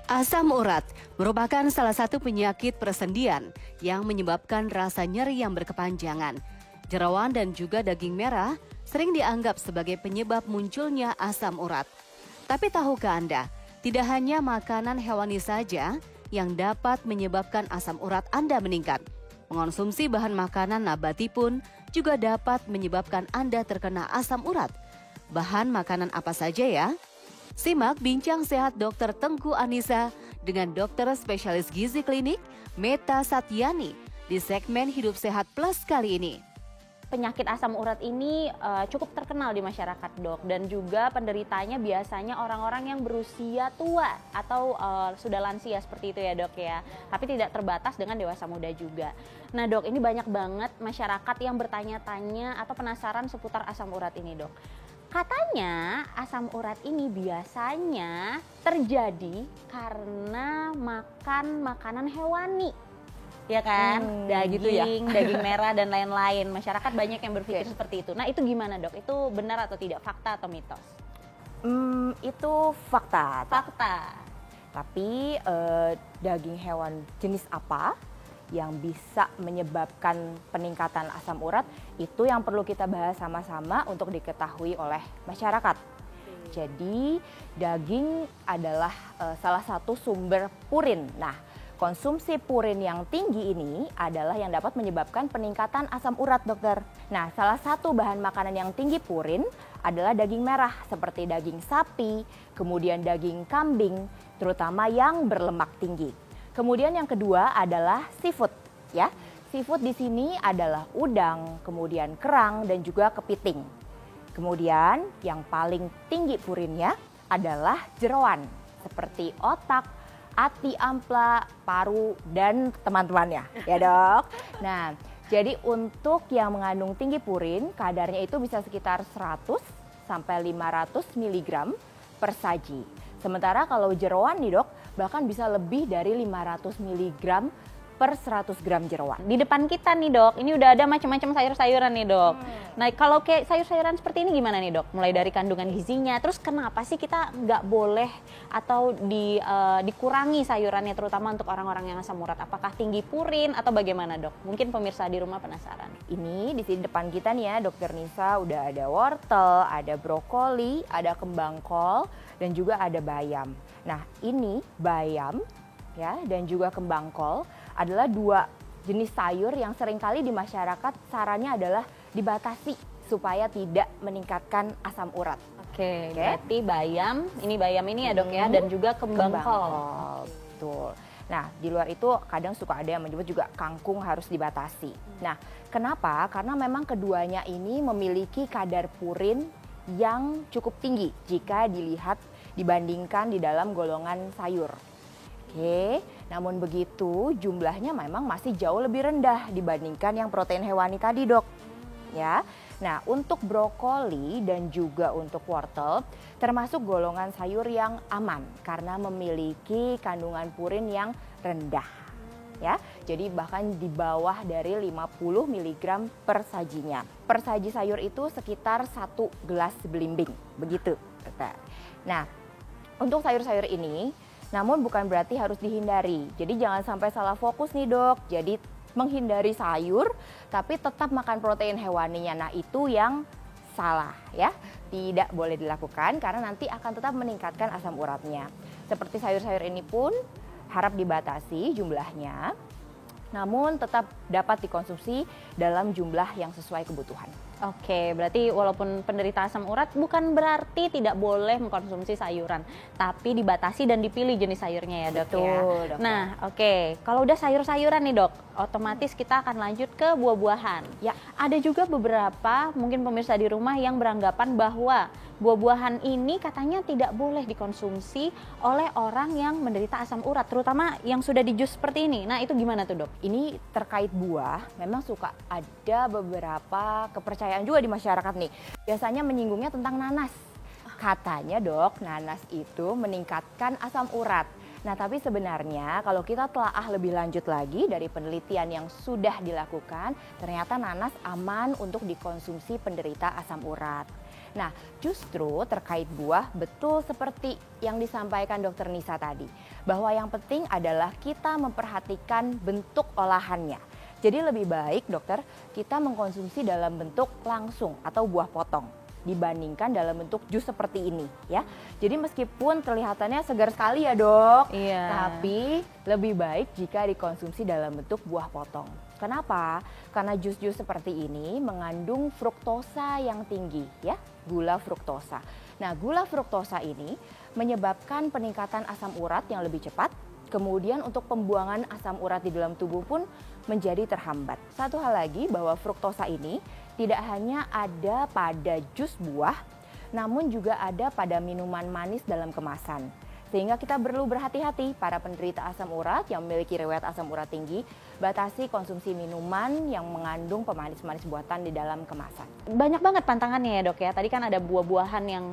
Asam urat merupakan salah satu penyakit persendian yang menyebabkan rasa nyeri yang berkepanjangan. Jeroan dan juga daging merah sering dianggap sebagai penyebab munculnya asam urat. Tapi tahukah Anda, tidak hanya makanan hewani saja yang dapat menyebabkan asam urat Anda meningkat. Mengonsumsi bahan makanan nabati pun juga dapat menyebabkan Anda terkena asam urat. Bahan makanan apa saja ya? Simak Bincang Sehat Dr. Tengku Anissa dengan dokter spesialis gizi klinik Meta Satyani di segmen Hidup Sehat Plus kali ini. Penyakit asam urat ini cukup terkenal di masyarakat, Dok, dan juga penderitanya biasanya orang-orang yang berusia tua atau sudah lansia seperti itu ya, Dok ya. Tapi tidak terbatas dengan dewasa muda juga. Nah, Dok, ini banyak banget masyarakat yang bertanya-tanya atau penasaran seputar asam urat ini, Dok. Katanya asam urat ini biasanya terjadi karena makan makanan hewani. Ya kan, daging, gitu ya? Daging merah dan lain-lain. Masyarakat banyak yang berpikir seperti itu. Nah, itu gimana, Dok? Itu benar atau tidak? Fakta atau mitos? Itu fakta. Fakta. Tapi daging hewan jenis apa yang bisa menyebabkan peningkatan asam urat, itu yang perlu kita bahas sama-sama untuk diketahui oleh masyarakat. Jadi daging adalah salah satu sumber purin. Nah, konsumsi purin yang tinggi ini adalah yang dapat menyebabkan peningkatan asam urat, dokter. Nah, salah satu bahan makanan yang tinggi purin adalah daging merah seperti daging sapi, kemudian daging kambing, terutama yang berlemak tinggi. Kemudian yang kedua adalah seafood, ya. Seafood di sini adalah udang, kemudian kerang dan juga kepiting. Kemudian yang paling tinggi purinnya adalah jeroan seperti otak, ati ampla, paru, dan teman-temannya, ya dok. Nah, jadi untuk yang mengandung tinggi purin, kadarnya itu bisa sekitar 100 sampai 500 mg per saji. Sementara kalau jeroan nih dok, bahkan bisa lebih dari 500 mg per 100 gram jeroan. Di depan kita nih, Dok, ini udah ada macam-macam sayur-sayuran nih, Dok. Nah, kalau kayak sayur-sayuran seperti ini gimana nih, Dok? Mulai dari kandungan gizinya, terus kenapa sih kita nggak boleh atau dikurangi sayurannya, terutama untuk orang-orang yang asam urat? Apakah tinggi purin atau bagaimana, Dok? Mungkin pemirsa di rumah penasaran. Ini di sini depan kita nih ya, Dokter Nisa, udah ada wortel, ada brokoli, ada kembang kol, dan juga ada bayam. Nah, ini bayam ya dan juga kembang kol adalah dua jenis sayur yang seringkali di masyarakat sarannya adalah dibatasi supaya tidak meningkatkan asam urat. Oke. Berarti bayam ini ya dok ya, dan juga kembang kol. Betul. Nah, di luar itu kadang suka ada yang menyebut juga kangkung harus dibatasi. Nah, kenapa? Karena memang keduanya ini memiliki kadar purin yang cukup tinggi jika dibandingkan di dalam golongan sayur. Oke, namun begitu jumlahnya memang masih jauh lebih rendah dibandingkan yang protein hewani tadi, dok. Ya, nah untuk brokoli dan juga untuk wortel termasuk golongan sayur yang aman karena memiliki kandungan purin yang rendah. Ya, jadi bahkan di bawah dari 50 mg per sajinya. Per saji sayur itu sekitar 1 gelas belimbing, begitu. Nah, untuk sayur-sayur ini namun bukan berarti harus dihindari. Jadi jangan sampai salah fokus nih dok. Jadi menghindari sayur tapi tetap makan protein hewaninya. Nah itu yang salah ya. Tidak boleh dilakukan karena nanti akan tetap meningkatkan asam uratnya. Seperti sayur-sayur ini pun harap dibatasi jumlahnya. Namun tetap dapat dikonsumsi dalam jumlah yang sesuai kebutuhan. Oke, berarti walaupun penderita asam urat bukan berarti tidak boleh mengkonsumsi sayuran, tapi dibatasi dan dipilih jenis sayurnya ya dok. Betul, ya. Dok. Nah, oke, kalau udah sayur-sayuran nih dok, otomatis kita akan lanjut ke buah-buahan. Ya, ada juga beberapa mungkin pemirsa di rumah yang beranggapan bahwa buah-buahan ini katanya tidak boleh dikonsumsi oleh orang yang menderita asam urat, terutama yang sudah di jus seperti ini. Nah, itu gimana tuh dok? ini terkait buah, memang suka ada beberapa kepercayaan juga di masyarakat nih. Biasanya menyinggungnya tentang nanas. Katanya dok, nanas itu meningkatkan asam urat. Nah tapi sebenarnya kalau kita telaah lebih lanjut lagi dari penelitian yang sudah dilakukan, ternyata nanas aman untuk dikonsumsi penderita asam urat. Nah, justru terkait buah, betul seperti yang disampaikan Dokter Nisa tadi, bahwa yang penting adalah kita memperhatikan bentuk olahannya. Jadi lebih baik dokter, kita mengkonsumsi dalam bentuk langsung atau buah potong dibandingkan dalam bentuk jus seperti ini ya. Jadi meskipun kelihatannya segar sekali ya dok, tapi lebih baik jika dikonsumsi dalam bentuk buah potong. Kenapa? Karena jus-jus seperti ini mengandung fruktosa yang tinggi ya, gula fruktosa. Nah, gula fruktosa ini menyebabkan peningkatan asam urat yang lebih cepat. Kemudian untuk pembuangan asam urat di dalam tubuh pun menjadi terhambat. Satu hal lagi bahwa fruktosa ini tidak hanya ada pada jus buah, namun juga ada pada minuman manis dalam kemasan. Sehingga kita perlu berhati-hati para penderita asam urat yang memiliki riwayat asam urat tinggi, batasi konsumsi minuman yang mengandung pemanis-manis buatan di dalam kemasan. Banyak banget pantangannya ya dok ya, tadi kan ada buah-buahan yang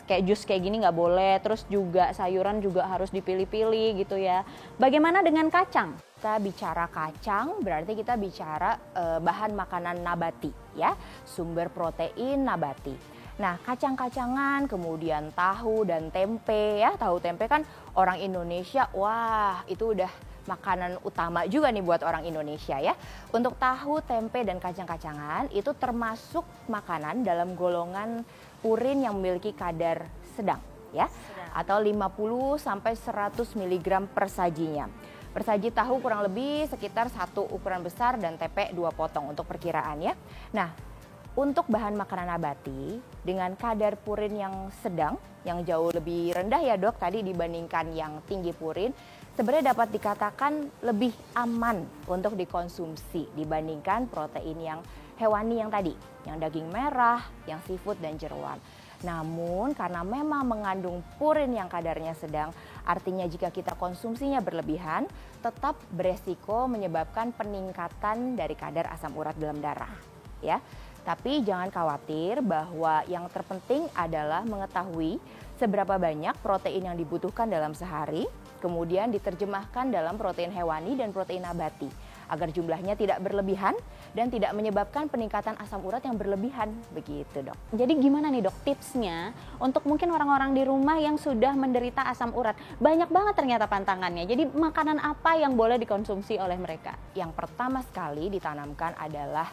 kayak jus kayak gini nggak boleh, terus juga sayuran juga harus dipilih-pilih gitu ya. Bagaimana dengan kacang? Kita bicara kacang berarti kita bicara bahan makanan nabati ya, sumber protein nabati. Nah, kacang-kacangan, kemudian tahu dan tempe ya, tahu tempe kan orang Indonesia, wah itu udah makanan utama juga nih buat orang Indonesia ya. Untuk tahu, tempe dan kacang-kacangan itu termasuk makanan dalam golongan purin yang memiliki kadar sedang ya, atau 50 sampai 100 mg per sajinya. Per saji tahu kurang lebih sekitar 1 ukuran besar dan tempe 2 potong untuk perkiraan ya. Nah, untuk bahan makanan nabati dengan kadar purin yang sedang, yang jauh lebih rendah ya dok tadi dibandingkan yang tinggi purin, sebenarnya dapat dikatakan lebih aman untuk dikonsumsi dibandingkan protein yang hewani yang tadi, yang daging merah, yang seafood dan jeroan. Namun karena memang mengandung purin yang kadarnya sedang, artinya jika kita konsumsinya berlebihan, tetap beresiko menyebabkan peningkatan dari kadar asam urat dalam darah. Ya, tapi jangan khawatir bahwa yang terpenting adalah mengetahui seberapa banyak protein yang dibutuhkan dalam sehari, kemudian diterjemahkan dalam protein hewani dan protein nabati, agar jumlahnya tidak berlebihan dan tidak menyebabkan peningkatan asam urat yang berlebihan, begitu dok. Jadi gimana nih dok tipsnya untuk mungkin orang-orang di rumah yang sudah menderita asam urat? Banyak banget ternyata pantangannya, jadi makanan apa yang boleh dikonsumsi oleh mereka? Yang pertama sekali ditanamkan adalah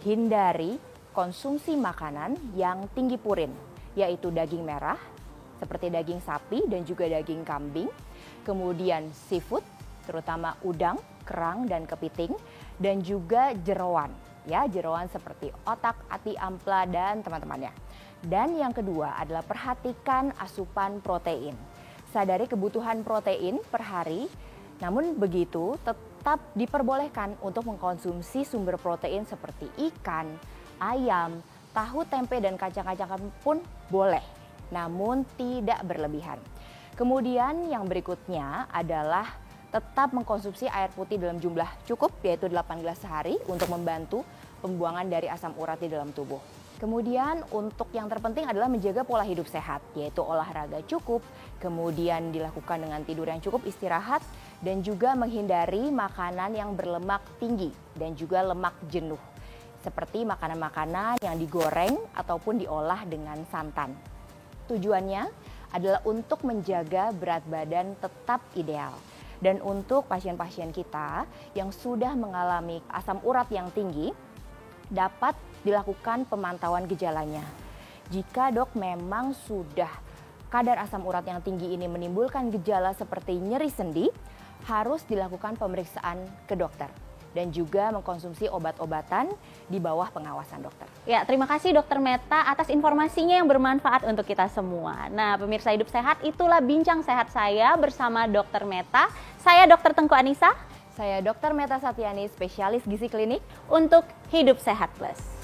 hindari konsumsi makanan yang tinggi purin, yaitu daging merah, seperti daging sapi dan juga daging kambing, kemudian seafood, terutama udang, kerang, dan kepiting, dan juga jeroan. Ya, jeroan seperti otak, ati, ampela, dan teman-temannya. Dan yang kedua adalah perhatikan asupan protein. Sadari kebutuhan protein per hari, namun begitu tetap diperbolehkan untuk mengkonsumsi sumber protein seperti ikan, ayam, tahu, tempe, dan kacang-kacangan pun boleh, namun tidak berlebihan. Kemudian yang berikutnya adalah tetap mengkonsumsi air putih dalam jumlah cukup, yaitu 8 gelas sehari untuk membantu pembuangan dari asam urat di dalam tubuh. Kemudian untuk yang terpenting adalah menjaga pola hidup sehat, yaitu olahraga cukup, kemudian dilakukan dengan tidur yang cukup, istirahat, dan juga menghindari makanan yang berlemak tinggi dan juga lemak jenuh, seperti makanan-makanan yang digoreng ataupun diolah dengan santan. Tujuannya adalah untuk menjaga berat badan tetap ideal. Dan untuk pasien-pasien kita yang sudah mengalami asam urat yang tinggi, dapat dilakukan pemantauan gejalanya. Jika dok memang sudah kadar asam urat yang tinggi ini menimbulkan gejala seperti nyeri sendi, harus dilakukan pemeriksaan ke dokter. Dan juga mengkonsumsi obat-obatan di bawah pengawasan dokter. Ya, terima kasih Dokter Meta atas informasinya yang bermanfaat untuk kita semua. Nah, pemirsa Hidup Sehat, itulah bincang sehat saya bersama Dokter Meta. Saya Dokter Tengku Anissa. Saya Dokter Meta Satyani, spesialis gizi klinik untuk Hidup Sehat Plus.